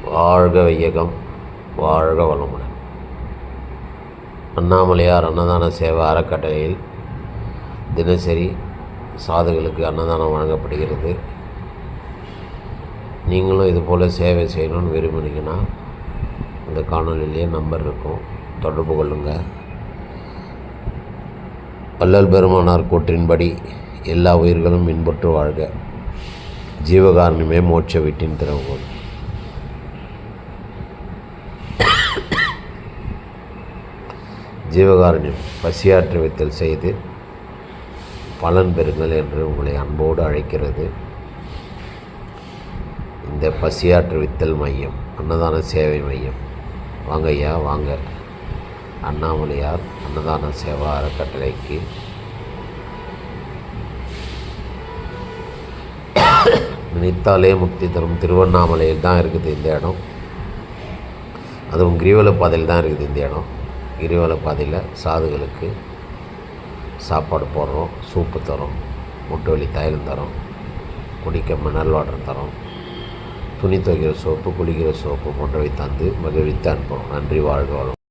வாழ்க வையகம், வாழ்க வளமுடன். அண்ணாமலையார் அன்னதான சேவை அறக்கட்டளையில் தினசரி சாதுகளுக்கு அன்னதானம் வழங்கப்படுகிறது. நீங்களும் இதுபோல் சேவை செய்யணும்னு விரும்புனீங்கன்னா இந்த காணொலியிலேயே நம்பர் இருக்கும், தொடர்பு கொள்ளுங்கள். வள்ளல் பெருமானார் கூற்றின்படி எல்லா உயிர்களும் இன்புற்று வாழ்க. ஜீவகாருண்யமே மோட்ச வீட்டின் திறவுகோல். ஜீவகாருண்யம் பசியாற்று வித்தல் செய்து பலன் பெறுங்கள் என்று உங்களை அன்போடு அழைக்கிறது. இந்த பசியாற்று வித்தல் மையம், அன்னதான சேவை மையம். வாங்க ஐயா, வாங்க. அண்ணாமலையார் அன்னதான சேவா அறக்கட்டளைக்கு நினைத்தாலே முக்தி தரும் திருவண்ணாமலையில் தான் இருக்குது இந்த இடம். அதுவும் கிரிவல பாதையில் தான் இருக்குது இந்த இடம். கிரிவல பாதையில் சாதுகளுக்கு சாப்பாடு போடுறோம், சூப்பு தரோம், முட்டு வலி தைலம் தரோம், குடிக்க மினரல் வாட்டர் தரோம், துணி துவைக்கிற சோப்பு, குளிக்கிற சோப்பு போன்றவை தந்து மகிழ்வித்து அனுப்புகிறோம். நன்றி, வாழ்க வளம்.